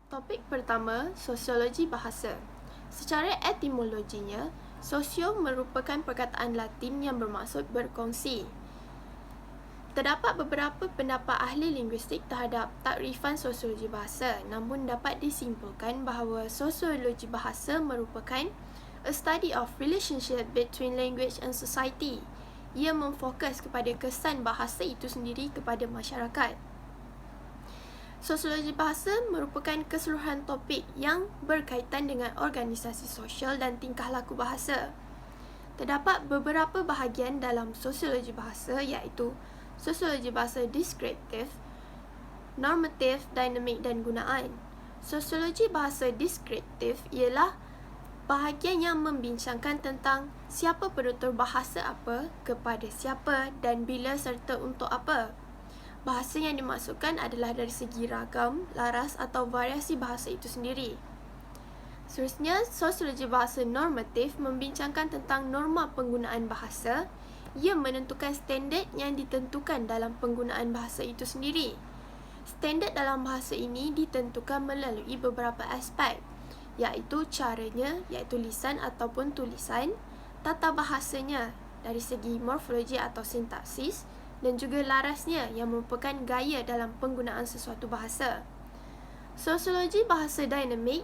Topik pertama, sosiologi bahasa. Secara etimologinya, sosio merupakan perkataan Latin yang bermaksud berkongsi. Terdapat beberapa pendapat ahli linguistik terhadap takrifan sosiologi bahasa, namun dapat disimpulkan bahawa sosiologi bahasa merupakan a study of relationship between language and society. Ia memfokus kepada kesan bahasa itu sendiri kepada masyarakat. Sosiologi bahasa merupakan keseluruhan topik yang berkaitan dengan organisasi sosial dan tingkah laku bahasa. Terdapat beberapa bahagian dalam sosiologi bahasa iaitu sosiologi bahasa deskriptif, normatif, dinamik dan gunaan. Sosiologi bahasa deskriptif ialah bahagian yang membincangkan tentang siapa penutur bahasa apa, kepada siapa dan bila serta untuk apa. Bahasa yang dimaksudkan adalah dari segi ragam, laras atau variasi bahasa itu sendiri. Seterusnya, sosiologi bahasa normatif membincangkan tentang norma penggunaan bahasa. Ia menentukan standard yang ditentukan dalam penggunaan bahasa itu sendiri. Standard dalam bahasa ini ditentukan melalui beberapa aspek, iaitu caranya, iaitu lisan ataupun tulisan, tata bahasanya dari segi morfologi atau sintaksis, dan juga larasnya yang merupakan gaya dalam penggunaan sesuatu bahasa. Sosiologi bahasa dinamik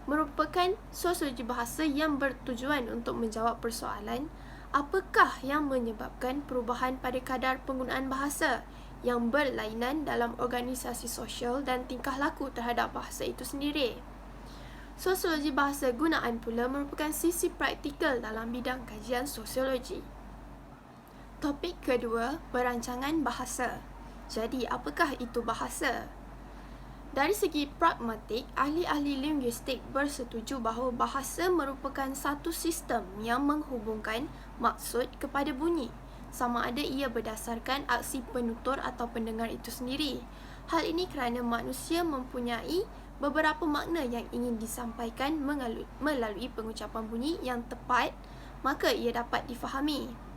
merupakan sosiologi bahasa yang bertujuan untuk menjawab persoalan apakah yang menyebabkan perubahan pada kadar penggunaan bahasa yang berlainan dalam organisasi sosial dan tingkah laku terhadap bahasa itu sendiri. Sosiologi bahasa gunaan pula merupakan sisi praktikal dalam bidang kajian sosiologi. Topik kedua, perancangan bahasa. Jadi, apakah itu bahasa? Dari segi pragmatik, ahli-ahli linguistik bersetuju bahawa bahasa merupakan satu sistem yang menghubungkan maksud kepada bunyi, sama ada ia berdasarkan aksi penutur atau pendengar itu sendiri. Hal ini kerana manusia mempunyai beberapa makna yang ingin disampaikan melalui pengucapan bunyi yang tepat, maka ia dapat difahami.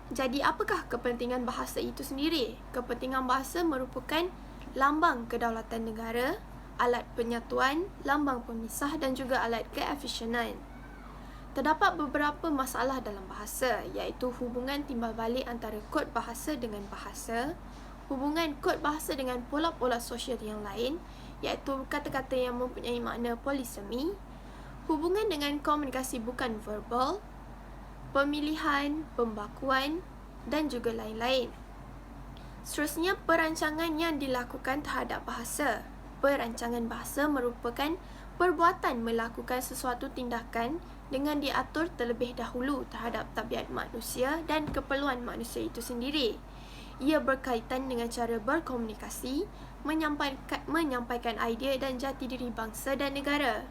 Jadi, apakah kepentingan bahasa itu sendiri? Kepentingan bahasa merupakan lambang kedaulatan negara, alat penyatuan, lambang pemisah dan juga alat keefisienan. Terdapat beberapa masalah dalam bahasa, iaitu hubungan timbal balik antara kod bahasa dengan bahasa, hubungan kod bahasa dengan pola-pola sosial yang lain, iaitu kata-kata yang mempunyai makna polisemi, hubungan dengan komunikasi bukan verbal, pemilihan, pembakuan dan juga lain-lain. Seterusnya, perancangan yang dilakukan terhadap bahasa. Perancangan bahasa merupakan perbuatan melakukan sesuatu tindakan dengan diatur terlebih dahulu terhadap tabiat manusia dan keperluan manusia itu sendiri. Ia berkaitan dengan cara berkomunikasi, menyampaikan idea dan jati diri bangsa dan negara.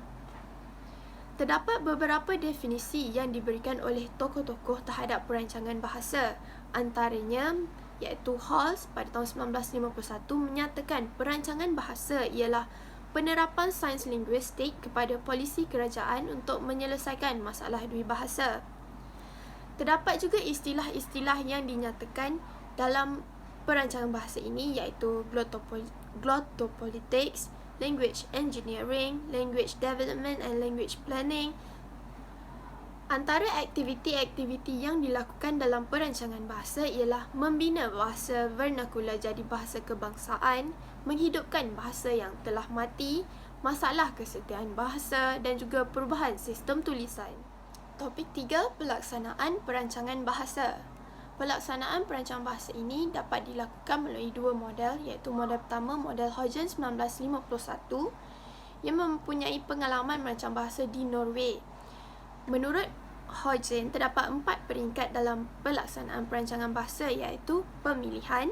Terdapat beberapa definisi yang diberikan oleh tokoh-tokoh terhadap perancangan bahasa. Antaranya iaitu Halls pada tahun 1951 menyatakan perancangan bahasa ialah penerapan sains linguistik kepada polisi kerajaan untuk menyelesaikan masalah dui bahasa. Terdapat juga istilah-istilah yang dinyatakan dalam perancangan bahasa ini iaitu glottopolitics, language engineering, language development and language planning. Antara aktiviti-aktiviti yang dilakukan dalam perancangan bahasa ialah membina bahasa vernakular jadi bahasa kebangsaan, menghidupkan bahasa yang telah mati, masalah kesetiaan bahasa dan juga perubahan sistem tulisan. Topik 3, pelaksanaan perancangan bahasa. Pelaksanaan perancangan bahasa ini dapat dilakukan melalui dua model, iaitu model pertama, model Huygens 1951 yang mempunyai pengalaman merancang bahasa di Norway. Menurut Huygens, terdapat 4 peringkat dalam pelaksanaan perancangan bahasa iaitu pemilihan,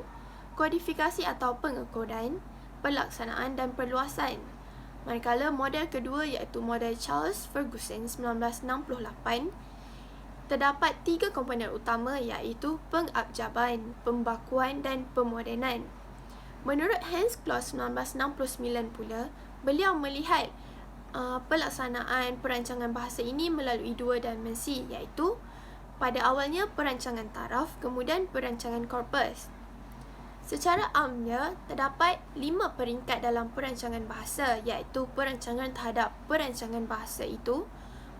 kodifikasi atau pengekodan, pelaksanaan dan perluasan. Manakala model kedua iaitu model Charles Ferguson 1968, terdapat 3 komponen utama iaitu pengabjaban, pembakuan dan pemodenan. Menurut Hans Kloss 1969 pula, beliau melihat pelaksanaan perancangan bahasa ini melalui 2 dimensi iaitu pada awalnya perancangan taraf, kemudian perancangan korpus. Secara amnya, terdapat 5 peringkat dalam perancangan bahasa, iaitu perancangan terhadap perancangan bahasa itu,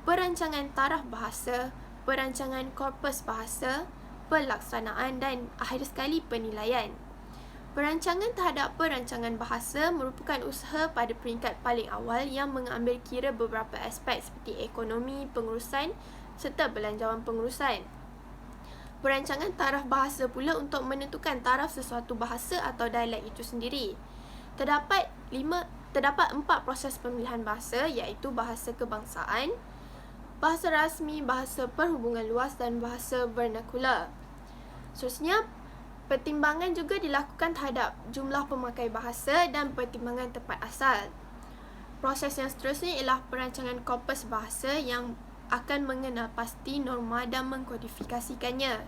perancangan taraf bahasa, perancangan korpus bahasa, pelaksanaan dan akhir sekali penilaian. Perancangan terhadap perancangan bahasa merupakan usaha pada peringkat paling awal yang mengambil kira beberapa aspek seperti ekonomi, pengurusan serta belanjawan pengurusan. Perancangan taraf bahasa pula untuk menentukan taraf sesuatu bahasa atau dialek itu sendiri. Terdapat 4 proses pemilihan bahasa, iaitu bahasa kebangsaan, bahasa rasmi, bahasa perhubungan luas dan bahasa vernakular. Seterusnya, pertimbangan juga dilakukan terhadap jumlah pemakai bahasa dan pertimbangan tempat asal. Proses yang seterusnya ialah perancangan korpus bahasa yang akan mengenal pasti norma dan mengkodifikasikannya.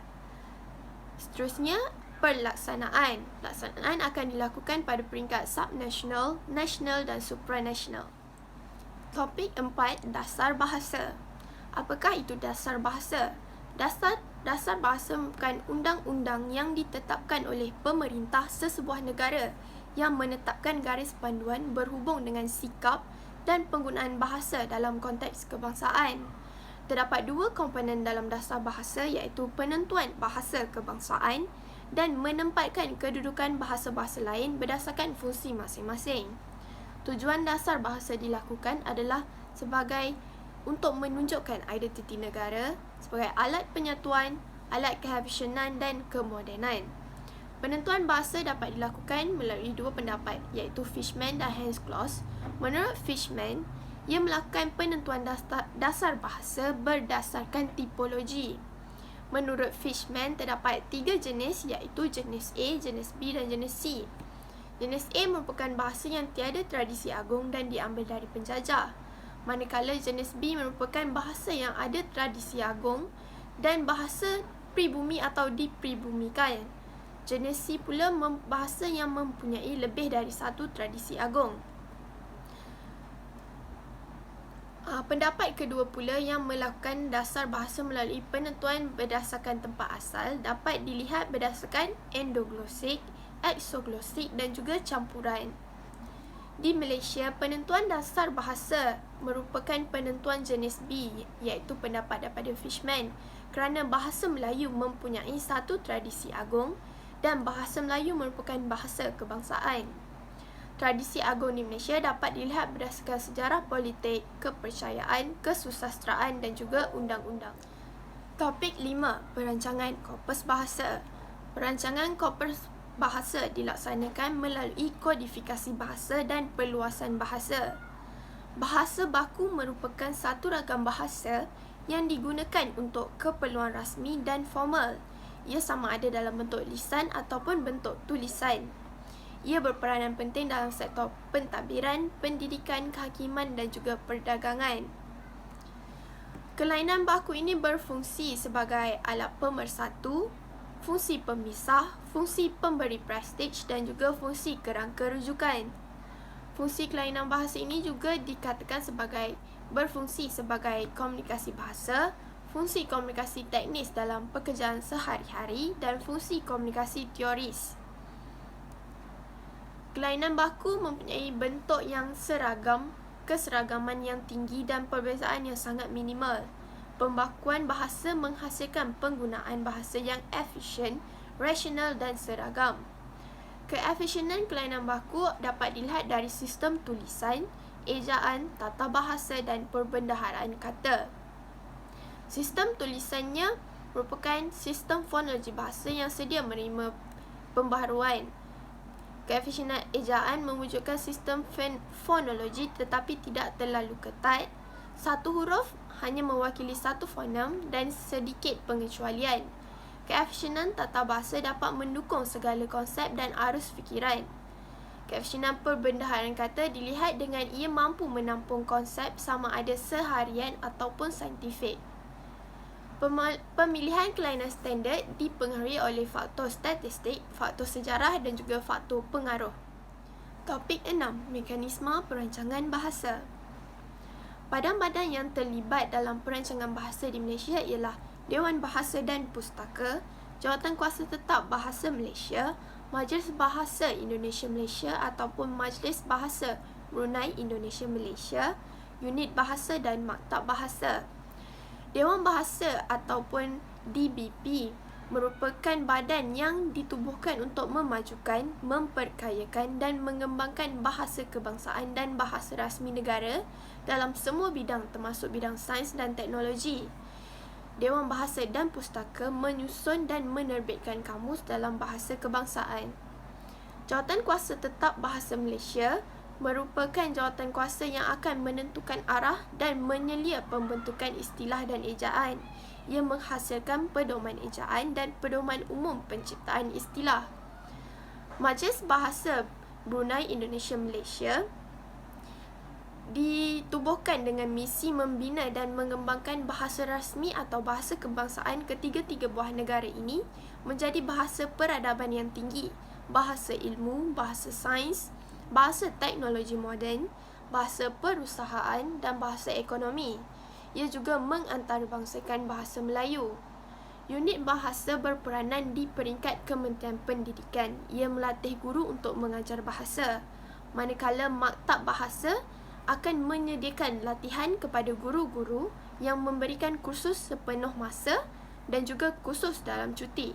Seterusnya, pelaksanaan. Pelaksanaan akan dilakukan pada peringkat subnasional, nasional dan supranasional. Topik 4, dasar bahasa. Apakah itu dasar bahasa? Dasar bahasa merupakan undang-undang yang ditetapkan oleh pemerintah sesebuah negara yang menetapkan garis panduan berhubung dengan sikap dan penggunaan bahasa dalam konteks kebangsaan. Terdapat 2 komponen dalam dasar bahasa, iaitu penentuan bahasa kebangsaan dan menempatkan kedudukan bahasa-bahasa lain berdasarkan fungsi masing-masing. Tujuan dasar bahasa dilakukan adalah sebagai untuk menunjukkan identiti negara sebagai alat penyatuan, alat kehabisanan dan kemodenan. Penentuan bahasa dapat dilakukan melalui 2 pendapat, iaitu Fishman dan Hans Kloss. Menurut Fishman, ia melakukan penentuan dasar bahasa berdasarkan tipologi. Menurut Fishman, terdapat 3 jenis, iaitu jenis A, jenis B dan jenis C. Jenis A merupakan bahasa yang tiada tradisi agung dan diambil dari penjajah, manakala jenis B merupakan bahasa yang ada tradisi agung dan bahasa pribumi atau dipribumikan. Jenis C pula bahasa yang mempunyai lebih dari satu tradisi agung. Pendapat kedua pula yang melakukan dasar bahasa melalui penentuan berdasarkan tempat asal dapat dilihat berdasarkan endoglosik, exoglosik dan juga campuran. Di Malaysia, penentuan dasar bahasa merupakan penentuan jenis B, iaitu pendapat daripada Fishman, kerana bahasa Melayu mempunyai satu tradisi agung dan bahasa Melayu merupakan bahasa kebangsaan. Tradisi agung di Malaysia dapat dilihat berdasarkan sejarah politik, kepercayaan, kesusasteraan dan juga undang-undang. Topik 5, perancangan korpus bahasa. Perancangan korpus bahasa dilaksanakan melalui kodifikasi bahasa dan perluasan bahasa. Bahasa baku merupakan satu ragam bahasa yang digunakan untuk keperluan rasmi dan formal. Ia sama ada dalam bentuk lisan ataupun bentuk tulisan. Ia berperanan penting dalam sektor pentadbiran, pendidikan, kehakiman dan juga perdagangan. Kelainan baku ini berfungsi sebagai alat pemersatu, fungsi pemisah, fungsi pemberi prestij dan juga fungsi kerangka rujukan. Fungsi kelainan bahasa ini juga dikatakan sebagai berfungsi sebagai komunikasi bahasa, fungsi komunikasi teknis dalam pekerjaan sehari-hari dan fungsi komunikasi teoris. Kelainan baku mempunyai bentuk yang seragam, keseragaman yang tinggi dan perbezaan yang sangat minimal. Pembakuan bahasa menghasilkan penggunaan bahasa yang efisien, rasional dan seragam. Keefisienan kelainan baku dapat dilihat dari sistem tulisan, ejaan, tata bahasa dan perbendaharaan kata. Sistem tulisannya merupakan sistem fonologi bahasa yang sedia menerima pembaharuan. Keefisienan ejaan mewujudkan sistem fonologi tetapi tidak terlalu ketat. Satu huruf hanya mewakili satu fonem dan sedikit pengecualian. Keefisienan tata bahasa dapat mendukung segala konsep dan arus fikiran. Keefisienan perbendaharaan kata dilihat dengan ia mampu menampung konsep sama ada seharian ataupun saintifik. Pemilihan kelainan standard dipengaruhi oleh faktor statistik, faktor sejarah dan juga faktor pengaruh. Topik 6, mekanisme perancangan bahasa. Badan-badan yang terlibat dalam perancangan bahasa di Malaysia ialah Dewan Bahasa dan Pustaka, Jawatankuasa Tetap Bahasa Malaysia, Majlis Bahasa Indonesia Malaysia ataupun Majlis Bahasa Brunei Indonesia Malaysia, Unit Bahasa dan Maktab Bahasa. Dewan Bahasa ataupun DBP merupakan badan yang ditubuhkan untuk memajukan, memperkayakan dan mengembangkan bahasa kebangsaan dan bahasa rasmi negara dalam semua bidang termasuk bidang sains dan teknologi. Dewan Bahasa dan Pustaka menyusun dan menerbitkan kamus dalam bahasa kebangsaan. Jawatankuasa Tetap Bahasa Malaysia merupakan jawatankuasa yang akan menentukan arah dan menyelia pembentukan istilah dan ejaan. Ia menghasilkan pedoman ejaan dan pedoman umum penciptaan istilah. Majlis Bahasa Brunei Indonesia Malaysia ditubuhkan dengan misi membina dan mengembangkan bahasa rasmi atau bahasa kebangsaan ketiga-tiga buah negara ini menjadi bahasa peradaban yang tinggi, bahasa ilmu, bahasa sains, bahasa teknologi moden, bahasa perusahaan dan bahasa ekonomi. Ia juga mengantarabangsakan bahasa Melayu. Unit bahasa berperanan di peringkat Kementerian Pendidikan. Ia melatih guru untuk mengajar bahasa. Manakala Maktab Bahasa akan menyediakan latihan kepada guru-guru yang memberikan kursus sepenuh masa dan juga kursus dalam cuti.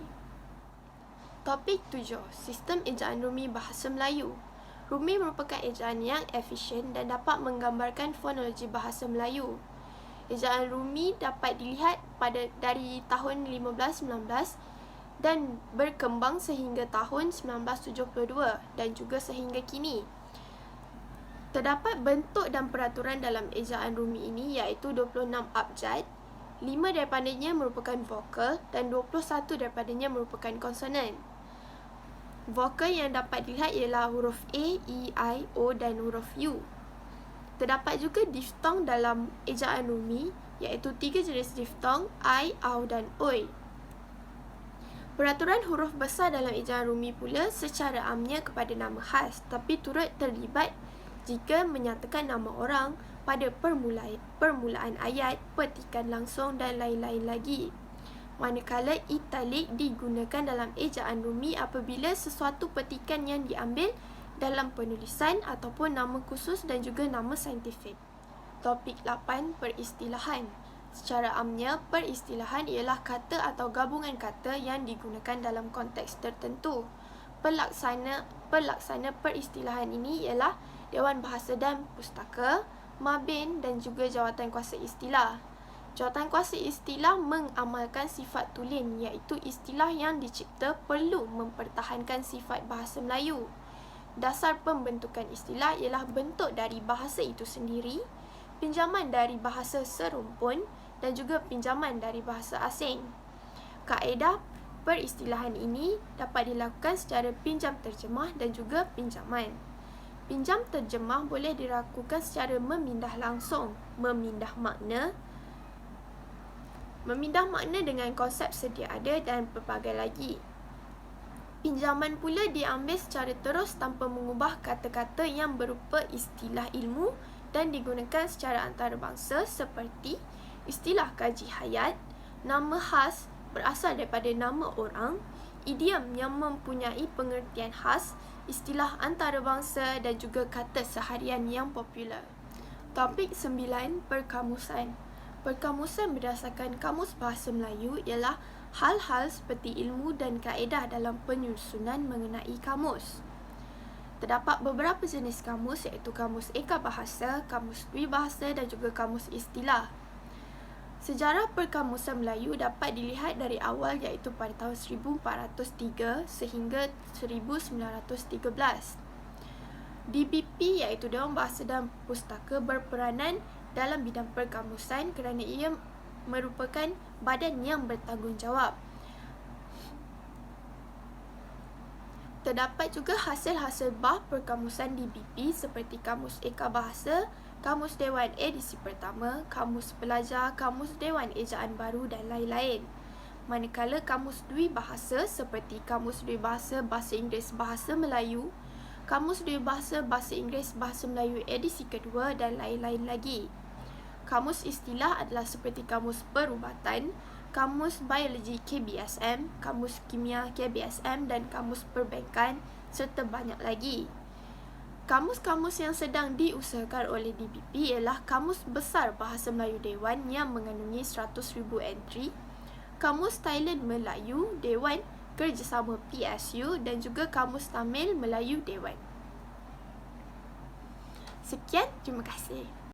Topik 7. Sistem Ejaan Rumi Bahasa Melayu. Rumi merupakan ejaan yang efisien dan dapat menggambarkan fonologi bahasa Melayu. Ejaan Rumi dapat dilihat dari tahun 1519 dan berkembang sehingga tahun 1972 dan juga sehingga kini. Terdapat bentuk dan peraturan dalam ejaan Rumi ini iaitu 26 abjad, 5 daripadanya merupakan vokal dan 21 daripadanya merupakan konsonan. Vokal yang dapat dilihat ialah huruf A, E, I, O dan huruf U. Terdapat juga diftong dalam ejaan Rumi iaitu 3 jenis diftong, I, Au dan Oi. Peraturan huruf besar dalam ejaan Rumi pula secara amnya kepada nama khas tapi turut terlibat jika menyatakan nama orang pada permulaan ayat, petikan langsung dan lain-lain lagi. Manakala italik digunakan dalam ejaan Rumi apabila sesuatu petikan yang diambil dalam penulisan ataupun nama khusus dan juga nama saintifik. Topik 8. Peristilahan. Secara amnya, peristilahan ialah kata atau gabungan kata yang digunakan dalam konteks tertentu. Pelaksana peristilahan ini ialah Dewan Bahasa dan Pustaka, Mabin dan juga Jawatankuasa Istilah. Jawatankuasa istilah mengamalkan sifat tulen iaitu istilah yang dicipta perlu mempertahankan sifat bahasa Melayu. Dasar pembentukan istilah ialah bentuk dari bahasa itu sendiri, pinjaman dari bahasa serumpun dan juga pinjaman dari bahasa asing. Kaedah peristilahan ini dapat dilakukan secara pinjam terjemah dan juga pinjaman. Pinjam terjemah boleh dilakukan secara memindah langsung, memindah makna dengan konsep sedia ada dan pelbagai lagi. Pinjaman pula diambil secara terus tanpa mengubah kata-kata yang berupa istilah ilmu dan digunakan secara antarabangsa seperti istilah kaji hayat, nama khas berasal daripada nama orang, idiom yang mempunyai pengertian khas, istilah antarabangsa dan juga kata seharian yang popular. Topik 9. Perkamusan. Perkamusan berdasarkan Kamus Bahasa Melayu ialah hal-hal seperti ilmu dan kaedah dalam penyusunan mengenai kamus. Terdapat beberapa jenis kamus iaitu kamus eka bahasa, kamus dwi bahasa dan juga kamus istilah. Sejarah perkamusan Melayu dapat dilihat dari awal iaitu pada tahun 1403 sehingga 1913. DBP iaitu Dewan Bahasa dan Pustaka berperanan dalam bidang perkamusan kerana ia merupakan badan yang bertanggungjawab. Terdapat juga hasil-hasil bah perkamusan DBP seperti Kamus Eka Bahasa, Kamus Dewan edisi pertama, Kamus Pelajar, Kamus Dewan Ejaan Baru dan lain-lain. Manakala Kamus Dwi Bahasa seperti Kamus Dwi Bahasa Bahasa Inggeris Bahasa Melayu, Kamus Dwi Bahasa Bahasa Inggeris Bahasa Melayu edisi kedua dan lain-lain lagi. Kamus istilah adalah seperti kamus perubatan, Kamus Biologi KBSM, Kamus Kimia KBSM dan Kamus Perbankan serta banyak lagi. Kamus-kamus yang sedang diusahakan oleh DBP ialah Kamus Besar Bahasa Melayu Dewan yang mengandungi 100,000 entry, Kamus Thailand Melayu Dewan Kerjasama PSU dan juga Kamus Tamil Melayu Dewan. Sekian, terima kasih.